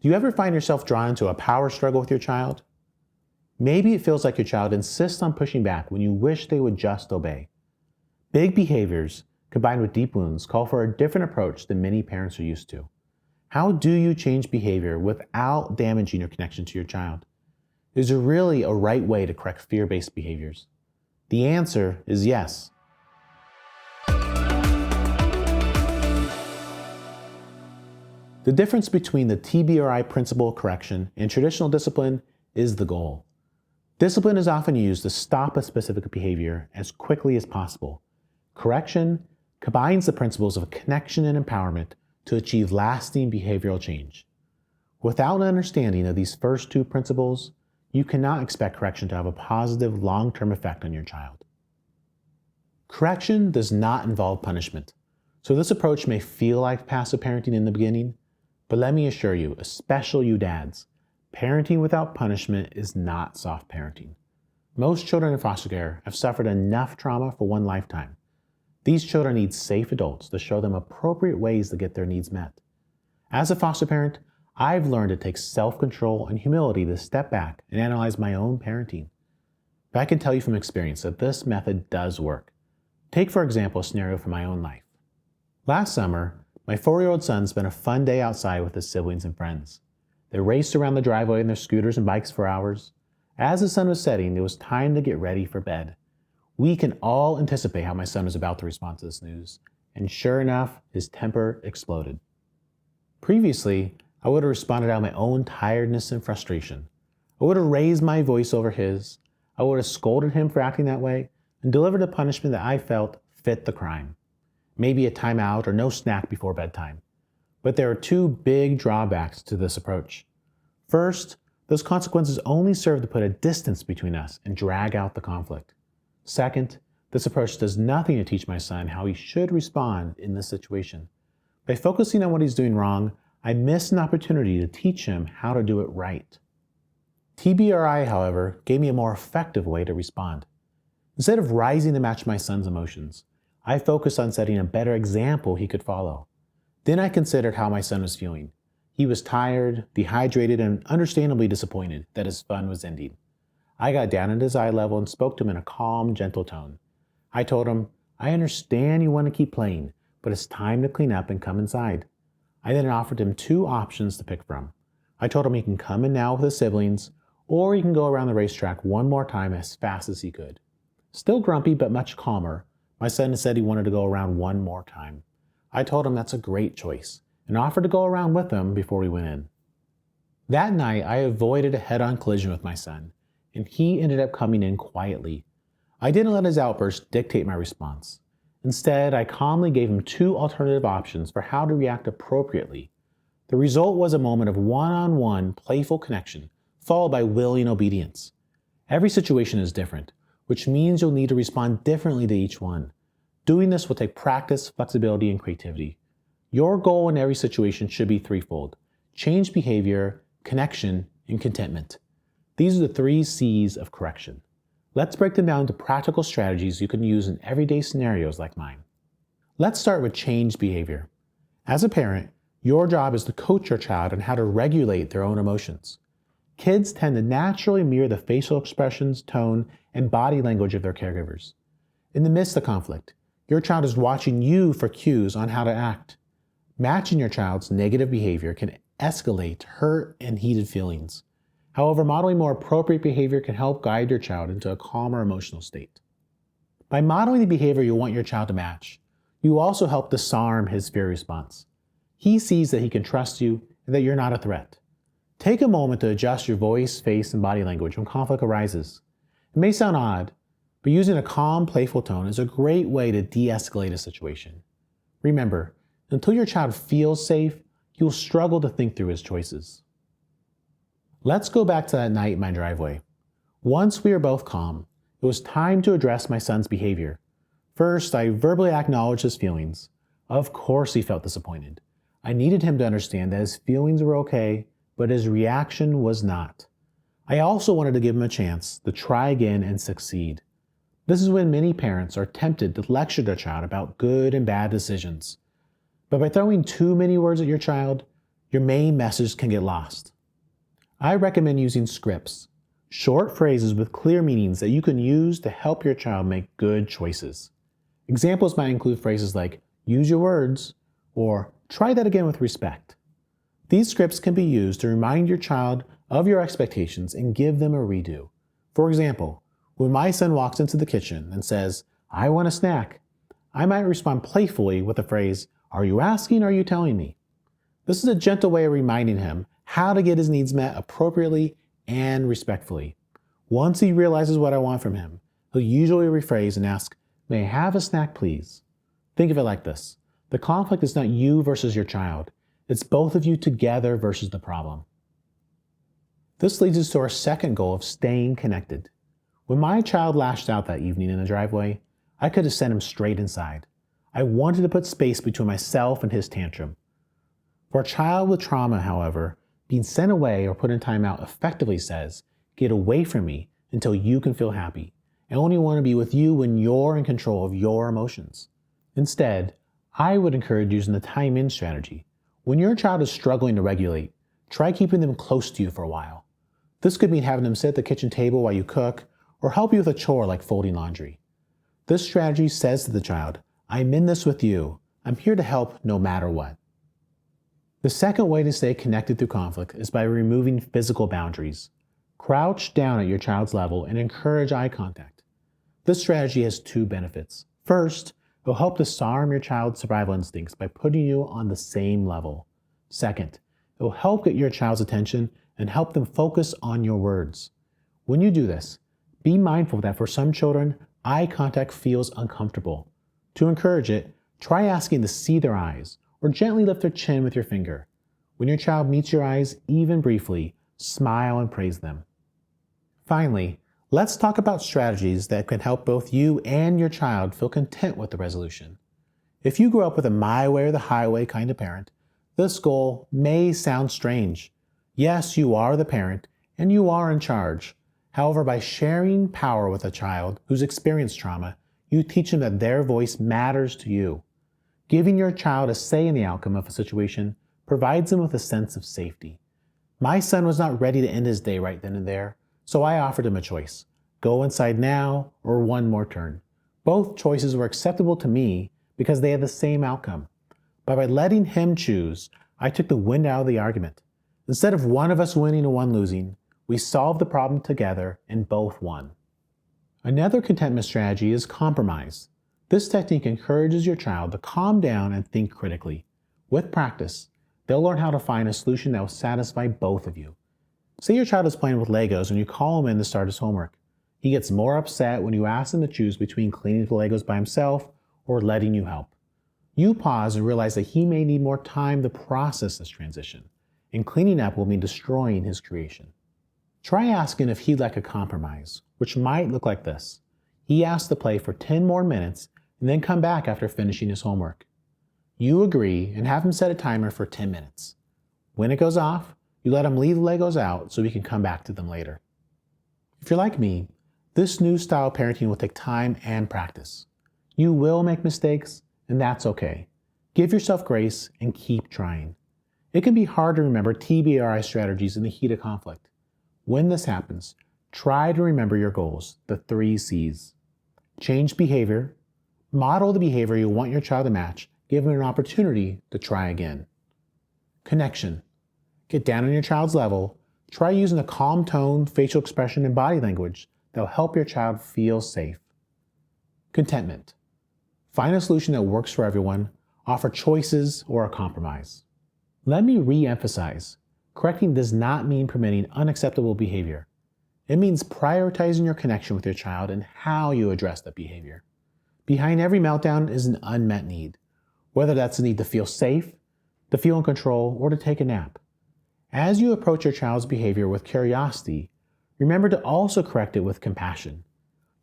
Do you ever find yourself drawn into a power struggle with your child? Maybe it feels like your child insists on pushing back when you wish they would just obey. Big behaviors, combined with deep wounds, call for a different approach than many parents are used to. How do you change behavior without damaging your connection to your child? Is there really a right way to correct fear-based behaviors? The answer is yes. The difference between the TBRI principle of correction and traditional discipline is the goal. Discipline is often used to stop a specific behavior as quickly as possible. Correction combines the principles of connection and empowerment to achieve lasting behavioral change. Without an understanding of these first two principles, you cannot expect correction to have a positive long-term effect on your child. Correction does not involve punishment, so this approach may feel like passive parenting in the beginning, but let me assure you, especially you dads, parenting without punishment is not soft parenting. Most children in foster care have suffered enough trauma for one lifetime. These children need safe adults to show them appropriate ways to get their needs met. As a foster parent, I've learned it takes self-control and humility to step back and analyze my own parenting. But I can tell you from experience that this method does work. Take, for example, a scenario from my own life. Last summer, my 4-year-old son spent a fun day outside with his siblings and friends. They raced around the driveway on their scooters and bikes for hours. As the sun was setting, it was time to get ready for bed. We can all anticipate how my son was about to respond to this news, and sure enough, his temper exploded. Previously, I would have responded out of my own tiredness and frustration. I would have raised my voice over his. I would have scolded him for acting that way and delivered a punishment that I felt fit the crime. Maybe a timeout or no snack before bedtime. But there are two big drawbacks to this approach. First, those consequences only serve to put a distance between us and drag out the conflict. Second, this approach does nothing to teach my son how he should respond in this situation. By focusing on what he's doing wrong, I miss an opportunity to teach him how to do it right. TBRI, however, gave me a more effective way to respond. Instead of rising to match my son's emotions, I focused on setting a better example he could follow. Then I considered how my son was feeling. He was tired, dehydrated, and understandably disappointed that his fun was ending. I got down at his eye level and spoke to him in a calm, gentle tone. I told him, "I understand you want to keep playing, but it's time to clean up and come inside." I then offered him two options to pick from. I told him he can come in now with his siblings, or he can go around the racetrack one more time as fast as he could. Still grumpy, but much calmer, my son said he wanted to go around one more time. I told him that's a great choice, and offered to go around with him before we went in. That night, I avoided a head-on collision with my son, and he ended up coming in quietly. I didn't let his outburst dictate my response. Instead, I calmly gave him two alternative options for how to react appropriately. The result was a moment of one-on-one playful connection, followed by willing obedience. Every situation is different, which means you'll need to respond differently to each one. Doing this will take practice, flexibility, and creativity. Your goal in every situation should be threefold: change behavior, connection, and contentment. These are the 3 C's of correction. Let's break them down into practical strategies you can use in everyday scenarios like mine. Let's start with change behavior. As a parent, your job is to coach your child on how to regulate their own emotions. Kids tend to naturally mirror the facial expressions, tone, and body language of their caregivers. In the midst of conflict, your child is watching you for cues on how to act. Matching your child's negative behavior can escalate hurt and heated feelings. However, modeling more appropriate behavior can help guide your child into a calmer emotional state. By modeling the behavior you want your child to match, you also help disarm his fear response. He sees that he can trust you and that you're not a threat. Take a moment to adjust your voice, face, and body language when conflict arises. It may sound odd, but using a calm, playful tone is a great way to de-escalate a situation. Remember, until your child feels safe, you'll struggle to think through his choices. Let's go back to that night in my driveway. Once we were both calm, it was time to address my son's behavior. First, I verbally acknowledged his feelings. Of course he felt disappointed. I needed him to understand that his feelings were okay, but his reaction was not. I also wanted to give him a chance to try again and succeed. This is when many parents are tempted to lecture their child about good and bad decisions. But by throwing too many words at your child, your main message can get lost. I recommend using scripts, short phrases with clear meanings that you can use to help your child make good choices. Examples might include phrases like, use your words, or try that again with respect. These scripts can be used to remind your child of your expectations and give them a redo. For example, when my son walks into the kitchen and says, I want a snack, I might respond playfully with the phrase, are you asking or are you telling me? This is a gentle way of reminding him how to get his needs met appropriately and respectfully. Once he realizes what I want from him, he'll usually rephrase and ask, may I have a snack, please? Think of it like this. The conflict is not you versus your child. It's both of you together versus the problem. This leads us to our second goal of staying connected. When my child lashed out that evening in the driveway, I could have sent him straight inside. I wanted to put space between myself and his tantrum. For a child with trauma, however, being sent away or put in timeout effectively says, get away from me until you can feel happy. I only want to be with you when you're in control of your emotions. Instead, I would encourage using the time-in strategy. When your child is struggling to regulate, try keeping them close to you for a while. This could mean having them sit at the kitchen table while you cook, or help you with a chore like folding laundry. This strategy says to the child, I'm in this with you. I'm here to help no matter what. The second way to stay connected through conflict is by removing physical boundaries. Crouch down at your child's level and encourage eye contact. This strategy has two benefits. First, it will help disarm your child's survival instincts by putting you on the same level. Second, it will help get your child's attention and help them focus on your words. When you do this, be mindful that for some children, eye contact feels uncomfortable. To encourage it, try asking to see their eyes or gently lift their chin with your finger. When your child meets your eyes, even briefly, smile and praise them. Finally, let's talk about strategies that can help both you and your child feel content with the resolution. If you grew up with a my way or the highway kind of parent, this goal may sound strange. Yes, you are the parent and you are in charge. However, by sharing power with a child who's experienced trauma, you teach them that their voice matters to you. Giving your child a say in the outcome of a situation provides them with a sense of safety. My son was not ready to end his day right then and there, so I offered him a choice. Go inside now or one more turn. Both choices were acceptable to me because they had the same outcome. But by letting him choose, I took the wind out of the argument. Instead of one of us winning and one losing, we solved the problem together and both won. Another contentment strategy is compromise. This technique encourages your child to calm down and think critically. With practice, they'll learn how to find a solution that will satisfy both of you. Say your child is playing with Legos and you call him in to start his homework. He gets more upset when you ask him to choose between cleaning the Legos by himself or letting you help. You pause and realize that he may need more time to process this transition, and cleaning up will mean destroying his creation. Try asking if he'd like a compromise, which might look like this. He asks to play for 10 more minutes and then come back after finishing his homework. You agree and have him set a timer for 10 minutes. When it goes off, you let him leave the Legos out so he can come back to them later. If you're like me, this new style of parenting will take time and practice. You will make mistakes, and that's okay. Give yourself grace and keep trying. It can be hard to remember TBRI strategies in the heat of conflict. When this happens, try to remember your goals, the 3 C's. Change behavior, model the behavior you want your child to match, give them an opportunity to try again. Connection. Get down on your child's level, try using a calm tone, facial expression, and body language that will help your child feel safe. Contentment. Find a solution that works for everyone, offer choices or a compromise. Let me re-emphasize, correcting does not mean permitting unacceptable behavior. It means prioritizing your connection with your child and how you address that behavior. Behind every meltdown is an unmet need, whether that's a need to feel safe, to feel in control, or to take a nap. As you approach your child's behavior with curiosity, remember to also correct it with compassion.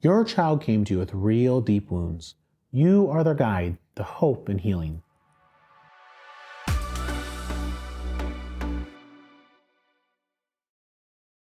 Your child came to you with real deep wounds. You are their guide to hope and healing.